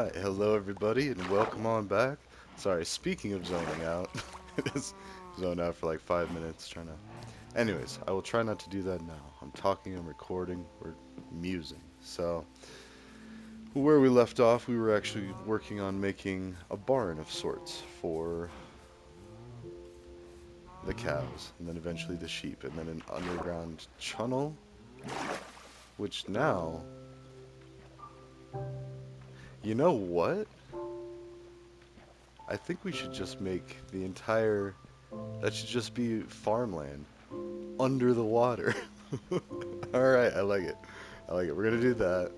Alright, hello everybody and welcome on back. Sorry, speaking of zoning out, I just zoned out for like 5 minutes trying to... Anyways, I will try not to do that now. I'm talking, I'm recording, we're musing. So, where we left off, we were actually working on making a barn of sorts for the cows, and then eventually the sheep, and then an underground tunnel, which now... You know what? I think we should just make the entire... That should just be farmland. Under the water. Alright, I like it. I like it. We're gonna do that.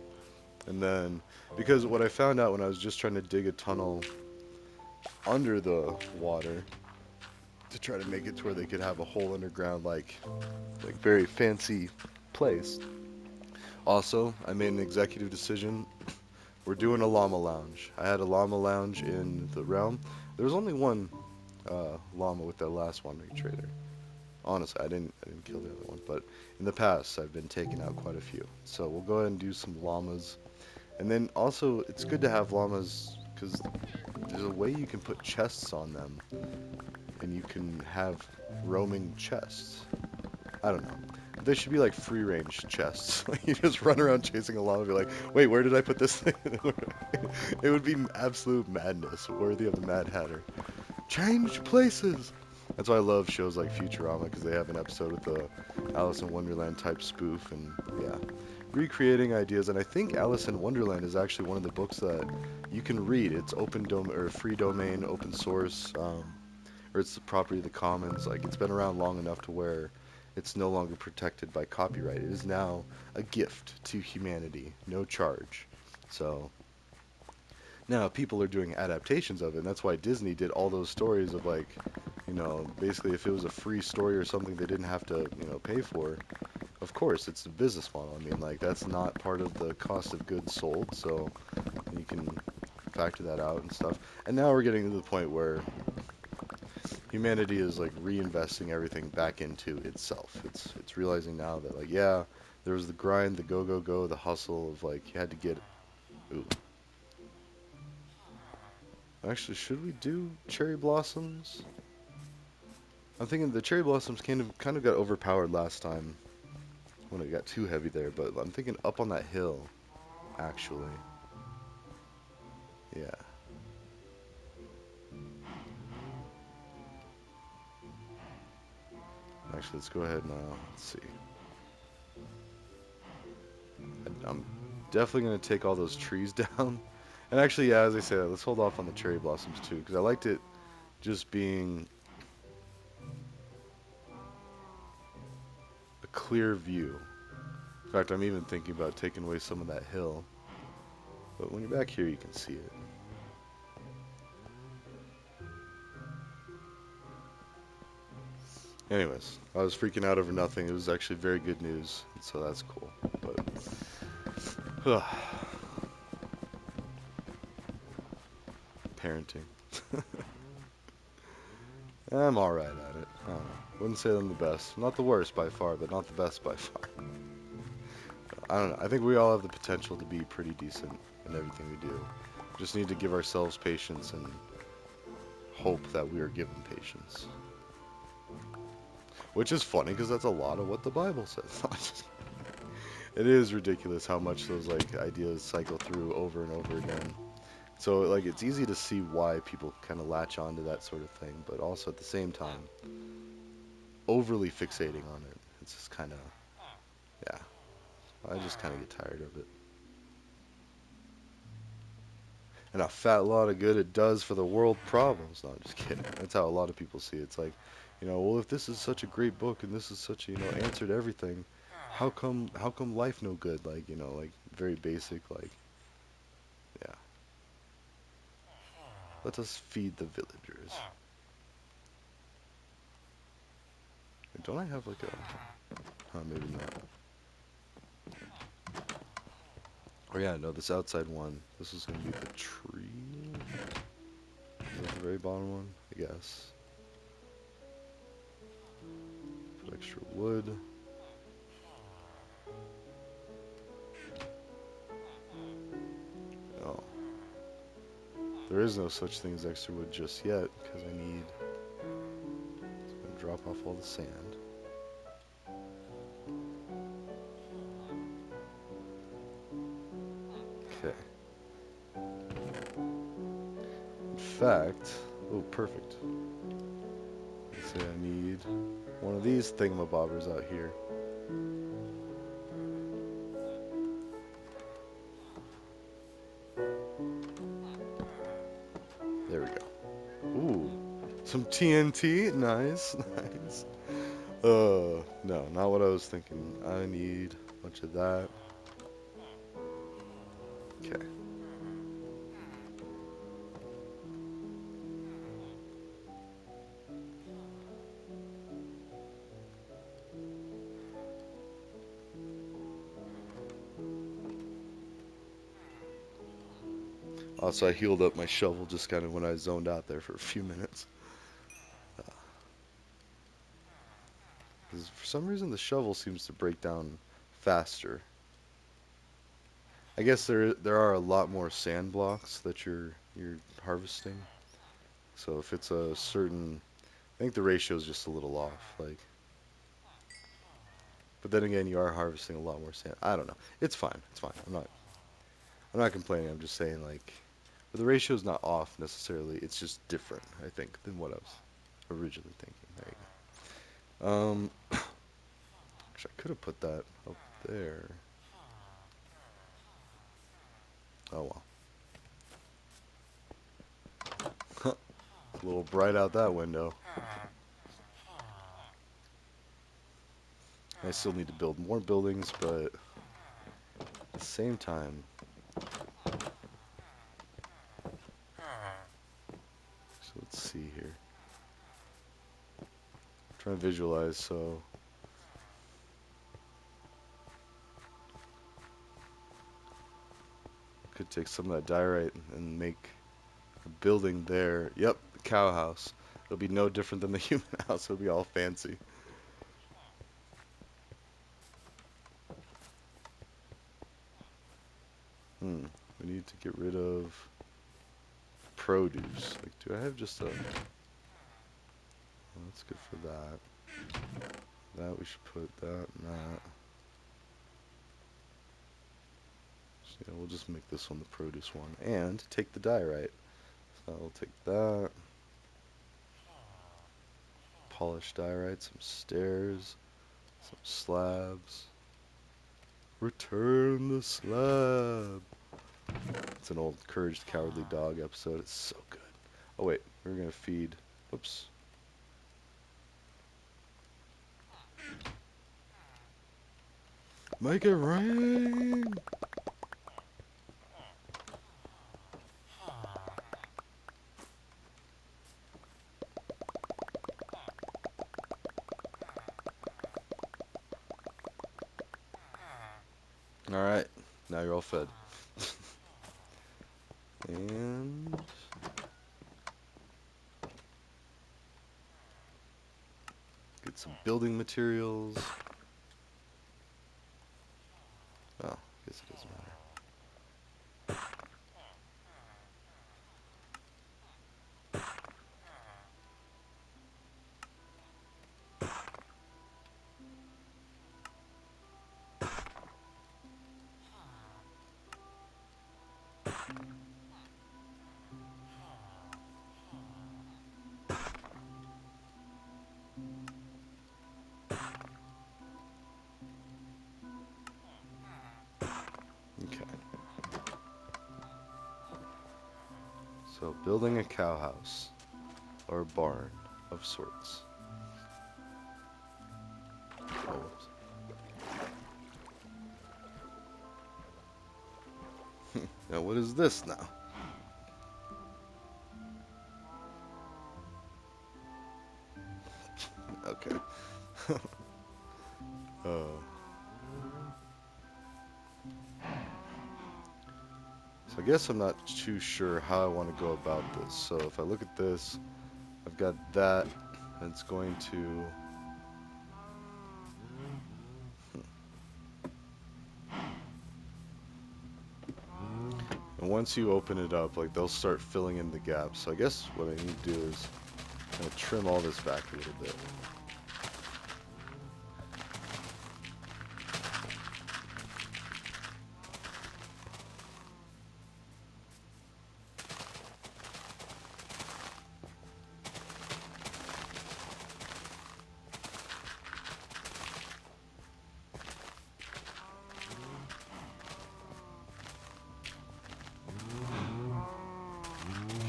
And then, because what I found out when I was just trying to dig a tunnel under the water to try to make it to where they could have a whole underground, like very fancy place. Also, I made an executive decision. We're doing a llama lounge. I had a llama lounge in the realm. There was only one llama with that last wandering trader. Honestly, I didn't kill the other one, but in the past I've been taking out quite a few. So we'll go ahead and do some llamas. And then also it's good to have llamas because there's a way you can put chests on them and you can have roaming chests. I don't know. They should be like free range chests. Like you just run around chasing a llama and be like, wait, where did I put this thing? It would be absolute madness, worthy of the Mad Hatter. Change places! That's why I love shows like Futurama, because they have an episode with the Alice in Wonderland type spoof, and yeah, recreating ideas. And I think Alice in Wonderland is actually one of the books that you can read. It's open dom or free domain, open source, or it's the property of the commons. Like it's been around long enough to where it's no longer protected by copyright. It is now a gift to humanity, no charge. So now people are doing adaptations of it, and that's why Disney did all those stories of like, basically if it was a free story or something they didn't have to, pay for. Of course, it's a business model. I mean, like that's not part of the cost of goods sold, so you can factor that out and stuff. And now we're getting to the point where humanity is like reinvesting everything back into itself. It's realizing now that like yeah, there was the grind, the go go go, the hustle of like you had to get. Ooh. Actually, should we do cherry blossoms? I'm thinking the cherry blossoms kind of got overpowered last time when it got too heavy there, but I'm thinking up on that hill, actually. Yeah. Actually, let's go ahead and let's see. I'm definitely gonna take all those trees down. And actually, yeah, as I said, let's hold off on the cherry blossoms too, because I liked it just being a clear view. In fact, I'm even thinking about taking away some of that hill. But when you're back here, you can see it. Anyways, I was freaking out over nothing. It was actually very good news, so that's cool. But parenting, I'm all right at it. I don't know. Wouldn't say I'm the best. Not the worst by far, but not the best by far. I don't know. I think we all have the potential to be pretty decent in everything we do. Just need to give ourselves patience and hope that we are given patience. Which is funny because that's a lot of what the Bible says. It is ridiculous how much those like ideas cycle through over and over again. So like it's easy to see why people kind of latch on to that sort of thing, but also at the same time overly fixating on it. It's just kind of yeah. I just kind of get tired of it. And a fat lot of good it does for the world problems. No, I'm just kidding. That's how a lot of people see it. It's like, well, if this is such a great book and this is such a, answer to everything, how come life no good? Like, like very basic, like, yeah. Let us feed the villagers. Don't I have like a, maybe not. Oh yeah, no, this outside one. This is gonna be the tree. Is that the very bottom one? I guess. Put extra wood. Oh. There is no such thing as extra wood just yet, because I need to drop off all the sand. Okay. In fact, oh, perfect. Let's say I need one of these thingamabobbers out here. There we go. Ooh, some TNT. Nice, nice. No, not what I was thinking. I need a bunch of that. Okay. Also, I healed up my shovel just kind of when I zoned out there for a few minutes. 'Cause for some reason, the shovel seems to break down faster. I guess there are a lot more sand blocks that you're harvesting. So if it's a certain, I think the ratio is just a little off. Like, but then again, you are harvesting a lot more sand. I don't know. It's fine. It's fine. I'm not complaining. I'm just saying like, but the ratio is not off necessarily. It's just different, I think, than what I was originally thinking. There you go. Actually, I could have put that up there. Oh well. It's a little bright out that window. I still need to build more buildings, but at the same time, so let's see here. I'm trying to visualize, so could take some of that diorite and make a building there. Yep, the cow house. It'll be no different than the human house. It'll be all fancy. Hmm. We need to get rid of produce. Like, do I have just a? Oh, that's good for that. That we should put that and that. So, yeah, we'll just make this one the produce one and take the diorite. So I'll take that. Polished diorite, some stairs, some slabs. Return the slab. It's an old Courage the Cowardly Dog episode. It's so good. Oh wait, we're gonna feed. Whoops. Make it rain. All right, now you're all fed. And get some building materials. Oh, I guess it doesn't matter. Okay. So building a cow house or a barn of sorts. Oh, whoops. Now what is this now? Okay. Oh. So I guess I'm not too sure how I want to go about this. So if I look at this, I've got that, and it's going to. And once you open it up, like they'll start filling in the gaps. So I guess what I need to do is kind of trim all this back a little bit.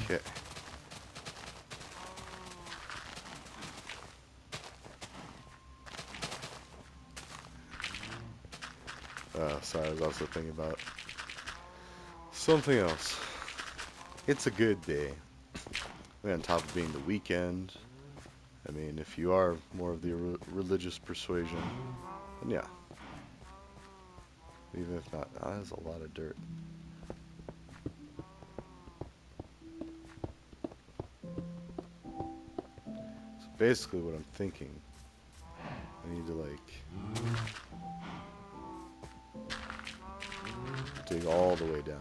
Okay. Sorry, I was also thinking about something else. It's a good day. On top of being the weekend, I mean, if you are more of the religious persuasion, then yeah. Even if not, that's a lot of dirt. So basically what I'm thinking, I need to like dig all the way down.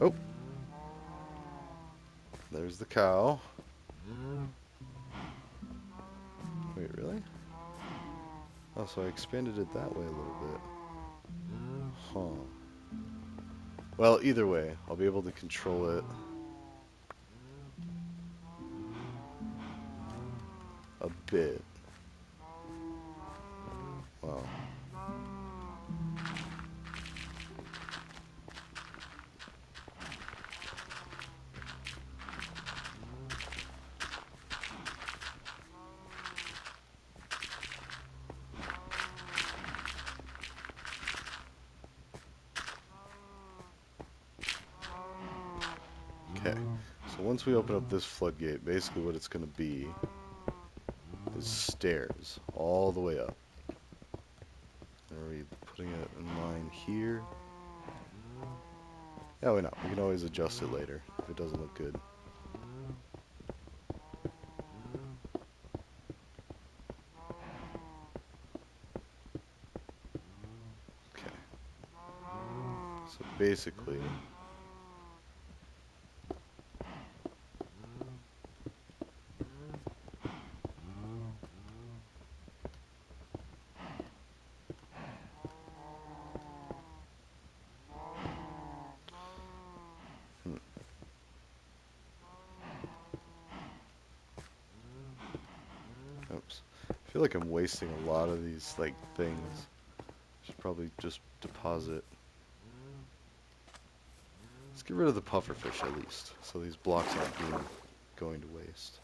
Oh, there's the cow. Wait, really? Oh, so I expanded it that way a little bit. Huh. Well, either way, I'll be able to control it a bit. Wow. Okay. So once we open up this floodgate, basically what it's going to be is stairs all the way up. Are we putting it in line here? Yeah, why not? We can always adjust it later if it doesn't look good. Okay. So basically, hmm, oops. I feel like I'm wasting a lot of these like things. Should probably just deposit. Let's get rid of the pufferfish at least, so these blocks aren't going to waste.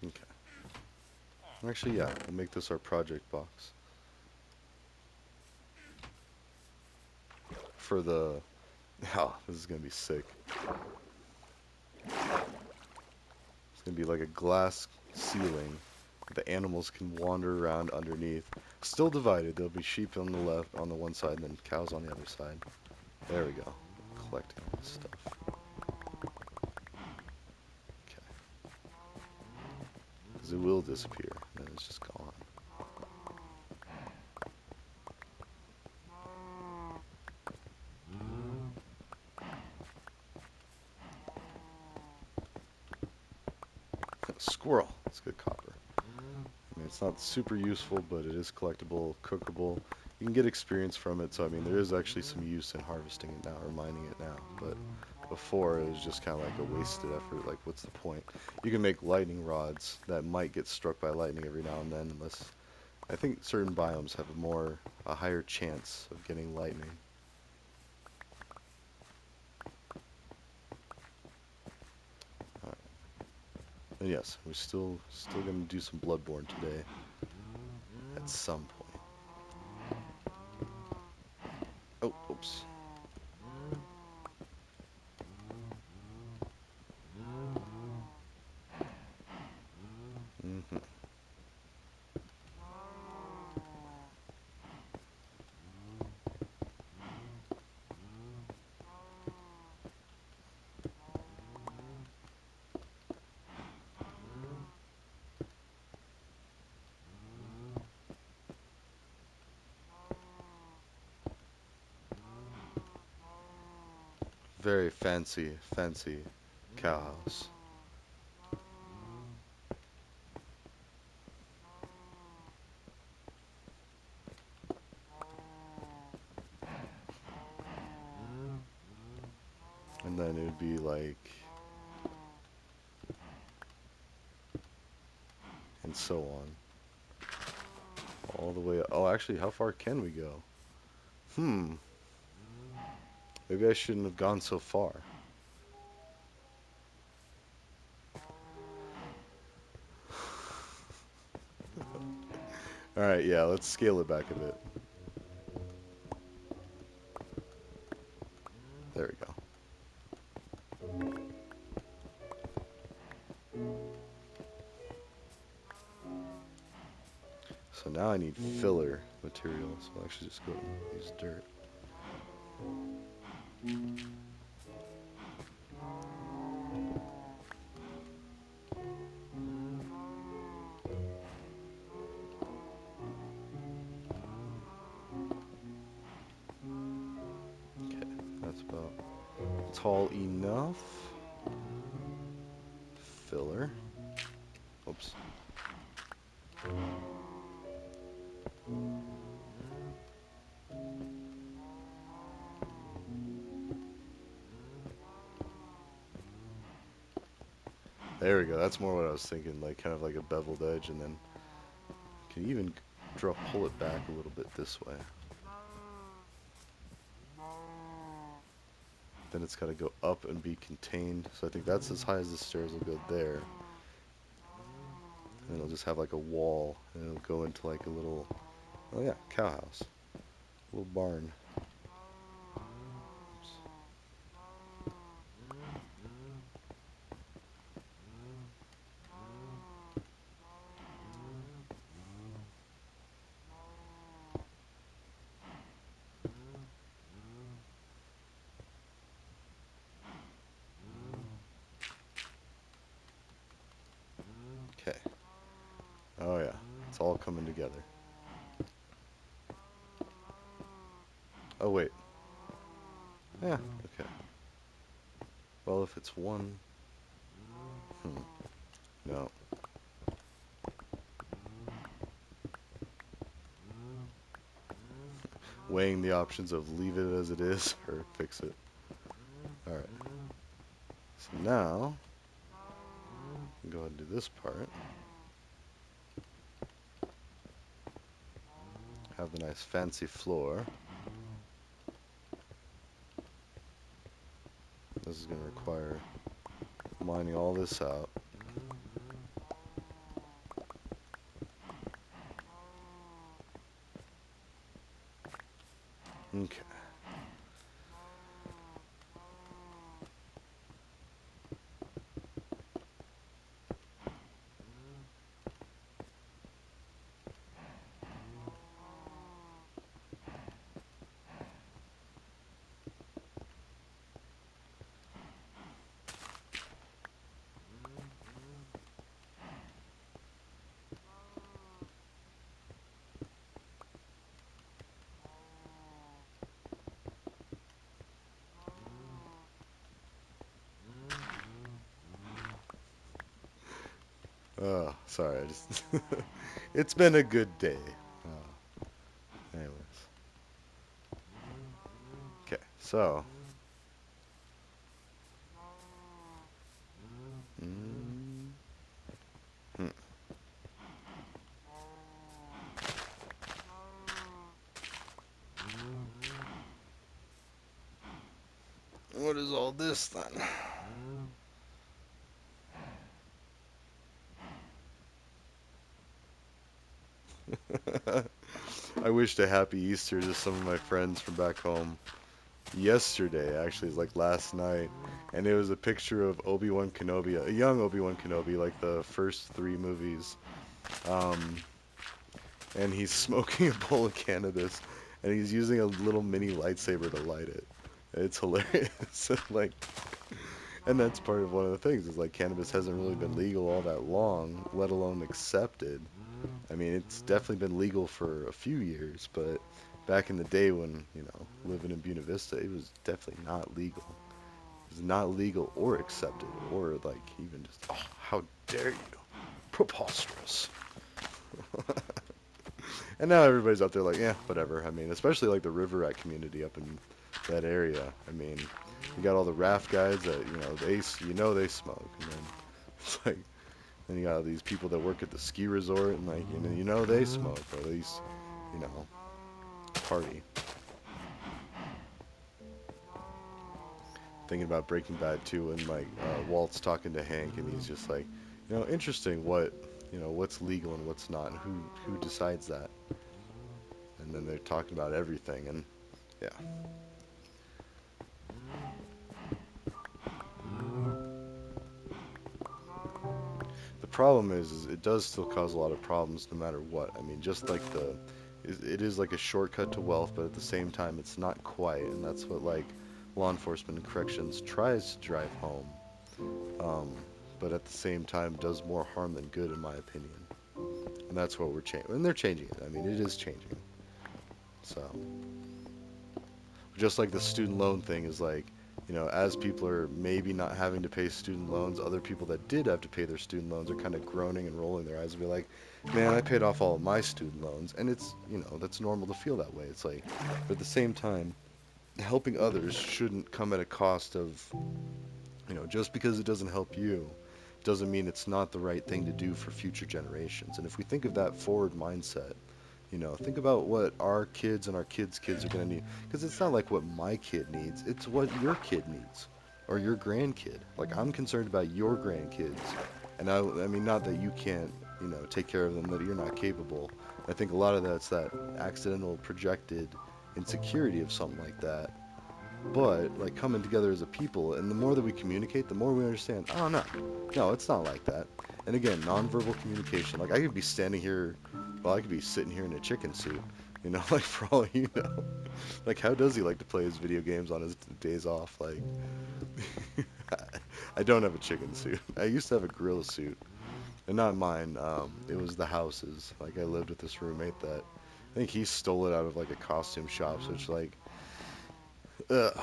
Okay. Actually, yeah, we'll make this our project box. For the... Oh, this is gonna be sick. It's gonna be like a glass ceiling. The animals can wander around underneath. Still divided. There'll be sheep on the left, on the one side, and then cows on the other side. There we go. Collecting all this stuff. Okay. Because it will disappear, and then it's just gone. Squirrel. That's good copper. I mean, it's not super useful, but it is collectible, cookable. You can get experience from it, so I mean, there is actually some use in harvesting it now, or mining it now. But before, it was just kind of like a wasted effort. Like, what's the point? You can make lightning rods that might get struck by lightning every now and then, unless... I think certain biomes have a higher chance of getting lightning. And yes, we're still gonna do some Bloodborne today, at some point. Oh, oops. Mm-hmm. Very fancy, fancy cow house. And then it would be like, and so on. All the way. Oh, actually, how far can we go? Hmm. Maybe I shouldn't have gone so far. Alright, yeah, let's scale it back a bit. There we go. So now I need filler material, so I'll actually just go and use dirt. Okay, that's about tall enough. Filler. Oops. There we go. That's more what I was thinking, like kind of like a beveled edge, and then can even pull it back a little bit this way. Then it's got to go up and be contained. So I think that's as high as the stairs will go there. And it'll just have like a wall, and it'll go into like a little, oh yeah, cow house, a little barn. Okay. Oh yeah, it's all coming together. Oh wait. Yeah. Okay. Well, if it's one, hmm. No. Weighing the options of leave it as it is or fix it. All right. So now, go ahead and do this part. Have the nice fancy floor. This is going to require mining all this out. Okay. Oh, sorry. I just it's been a good day. Anyways. Okay. So. Mm, hmm. What is all this then? I wished a happy Easter to some of my friends from back home. Yesterday, actually, it's like last night, and it was a picture of Obi-Wan Kenobi, a young Obi-Wan Kenobi, like the first three movies, um, and he's smoking a bowl of cannabis, and he's using a little mini lightsaber to light it. It's hilarious. Like, and that's part of one of the things is like cannabis hasn't really been legal all that long, let alone accepted. I mean, it's definitely been legal for a few years, but back in the day when, living in Buena Vista, it was definitely not legal. is not legal or accepted or like even just, oh, how dare you? Preposterous. And now everybody's out there like, yeah, whatever. I mean, especially like the river rat community up in that area. I mean, you got all the raft guides that they smoke, and then it's like then you got all these people that work at the ski resort and like they smoke, or at least you know party. Thinking about Breaking Bad too, and like Walt's talking to Hank, and he's just like, interesting what's legal and what's not, and who decides that. And then they're talking about everything, and yeah. The problem is it does still cause a lot of problems no matter what. I mean, just like it is like a shortcut to wealth, but at the same time, it's not quite, and that's what like law enforcement and corrections tries to drive home. Um, but at the same time, does more harm than good, in my opinion. And that's what we're changing. And they're changing it. I mean, it is changing. So, just like the student loan thing is like, as people are maybe not having to pay student loans, other people that did have to pay their student loans are kind of groaning and rolling their eyes and be like, man, I paid off all of my student loans. And it's, that's normal to feel that way. It's like, but at the same time, helping others shouldn't come at a cost of, just because it doesn't help you doesn't mean it's not the right thing to do for future generations. And if we think of that forward mindset, think about what our kids and our kids' kids are going to need. Because it's not like what my kid needs, it's what your kid needs or your grandkid. Like, I'm concerned about your grandkids. And I mean, not that you can't, take care of them, that you're not capable. I think a lot of that's that accidental projected insecurity of something like that. But, like, coming together as a people, and the more that we communicate, the more we understand, oh, no, no, it's not like that. And again, nonverbal communication. Like, I could be standing here, well, I could be sitting here in a chicken suit, like, for all you know. Like, how does he like to play his video games on his days off? Like, I don't have a chicken suit. I used to have a gorilla suit, and not mine. It was the house's. Like, I lived with this roommate that I think he stole it out of like a costume shop. So it's like, ugh.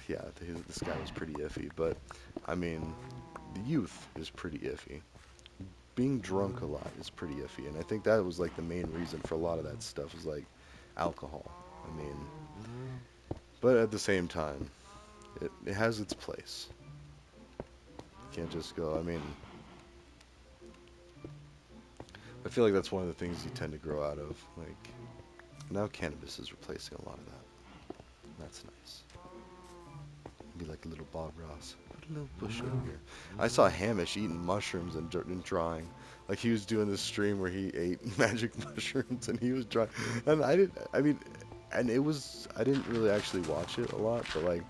Yeah, this guy was pretty iffy. But I mean, the youth is pretty iffy. Being drunk a lot is pretty iffy, and I think that was like the main reason for a lot of that stuff is like alcohol. I mean, but at the same time, it has its place. You can't just go. I mean, I feel like that's one of the things you tend to grow out of. Like, now cannabis is replacing a lot of that. That's nice. Be like a little Bob Ross. Put a little bush over here. I saw Hamish eating mushrooms and drawing. Like, he was doing this stream where he ate magic mushrooms and he was drawing. And I mean, and I didn't really actually watch it a lot, but like,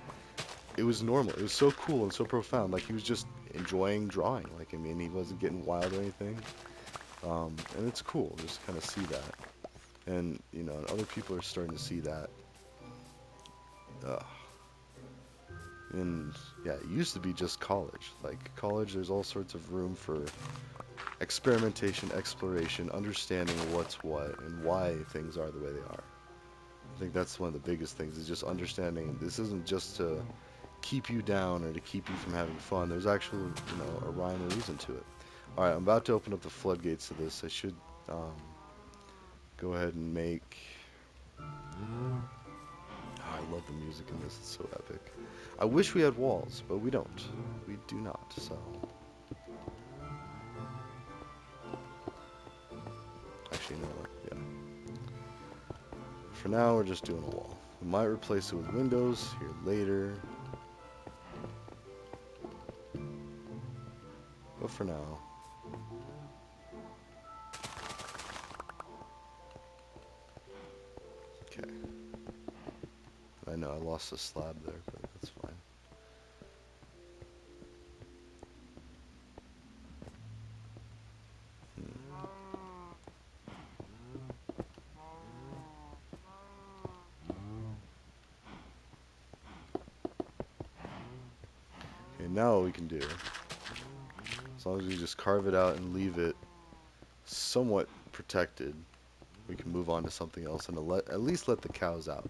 it was normal. It was so cool and so profound. Like, he was just enjoying drawing. Like, I mean, he wasn't getting wild or anything. And it's cool just kind of see that. And, and other people are starting to see that. Uh, and yeah, it used to be just college. Like, college, there's all sorts of room for experimentation, exploration, understanding what's what and why things are the way they are. I think that's one of the biggest things is just understanding this isn't just to keep you down or to keep you from having fun. There's actually, a rhyme or reason to it. All right, I'm about to open up the floodgates to this. I should go ahead and make. Oh, I love the music in this. It's so epic. I wish we had walls, but we don't. We do not. So actually, you know what? Yeah. For now, we're just doing a wall. We might replace it with windows here later. But for now, okay. I know I lost a slab there, but that's fine. Hmm. Okay, now what we can do, as long as we just carve it out and leave it somewhat protected, we can move on to something else and at least let the cows out.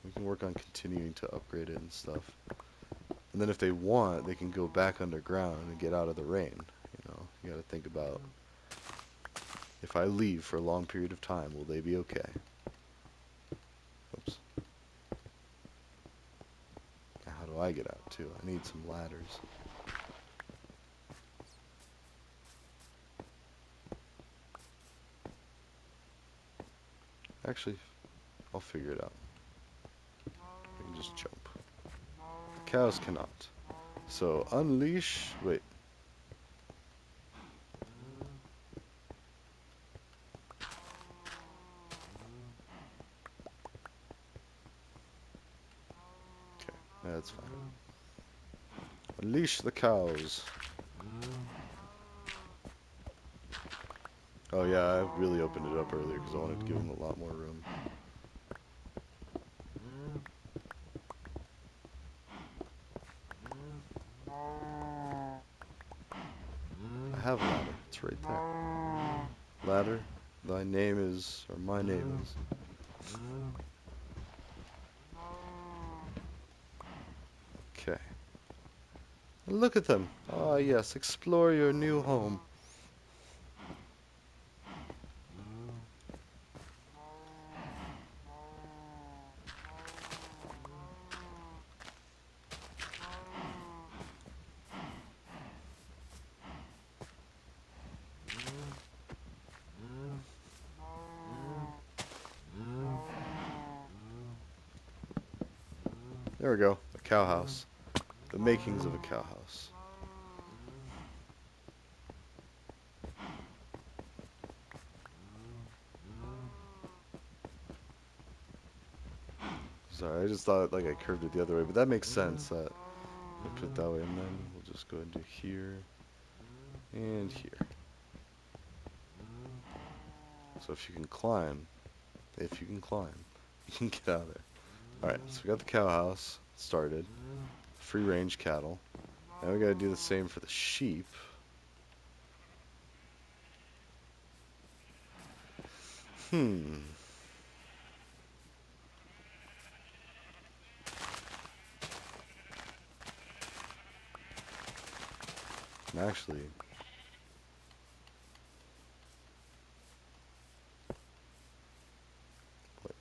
We can work on continuing to upgrade it and stuff. And then if they want, they can go back underground and get out of the rain. You got to think about, if I leave for a long period of time, will they be okay? Oops. Now how do I get out too? I need some ladders. Actually, I'll figure it out. I can just jump. The cows cannot. So unleash. Wait. Okay, that's fine. Unleash the cows. Oh yeah, I really opened it up earlier because I wanted to give them a lot more room. I have a ladder. It's right there. Ladder, thy name is, or my name is. Okay. Look at them. Ah, yes, explore your new home. There we go. A cow house. The makings of a cow house. Sorry, I just thought like I curved it the other way, but that makes sense. That I put it that way, and then we'll just go and do here and here. So if you can climb, you can get out of there. Alright, so we got the cow house started. Free range cattle. Now we gotta do the same for the sheep. Hmm. Actually, wait,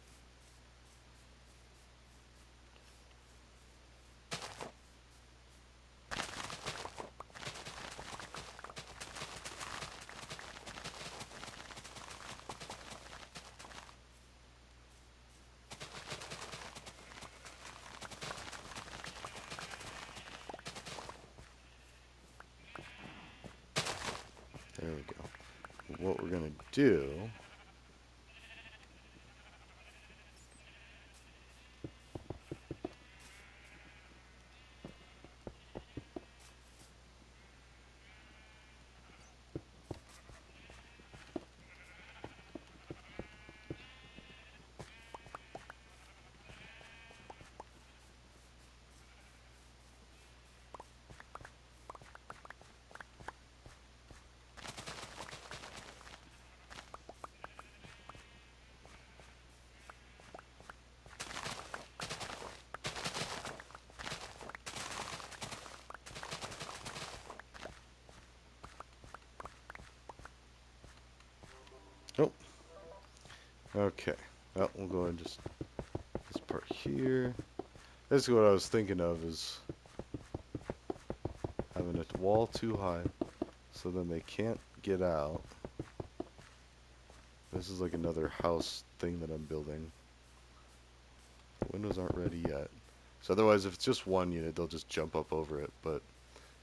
there we go. What we're gonna do. Oh, okay. Well, we'll go and just this part here. Basically, what I was thinking of is having a wall too high, so then they can't get out. This is like another house thing that I'm building. The windows aren't ready yet. So otherwise, if it's just one unit, they'll just jump up over it, but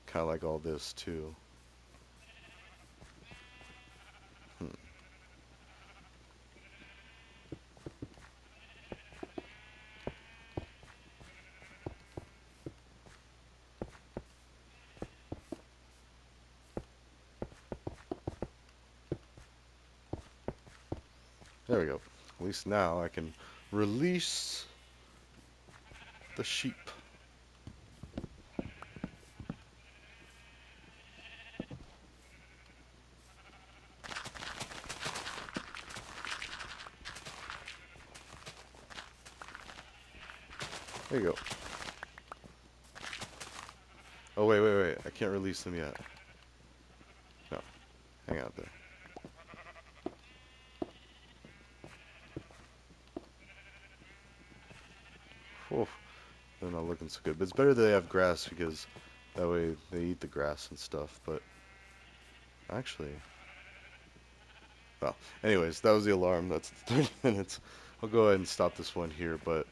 kind of like all this too. Hmm. There we go. At least now I can release the sheep. There you go. Oh, wait, wait, wait. I can't release them yet. No, hang out there. Whew, they're not looking so good. But it's better that they have grass because that way they eat the grass and stuff. But actually, well, anyways, that was the alarm. That's 30 minutes. I'll go ahead and stop this one here. But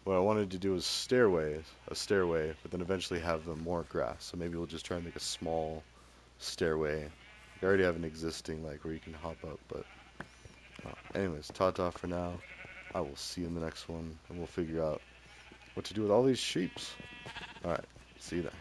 what I wanted to do was a stairway, but then eventually have them more grass. So maybe we'll just try and make a small stairway. I already have an existing, like, where you can hop up. But anyways, ta-ta for now. I will see you in the next one, and we'll figure out what to do with all these sheeps. Alright, see you then.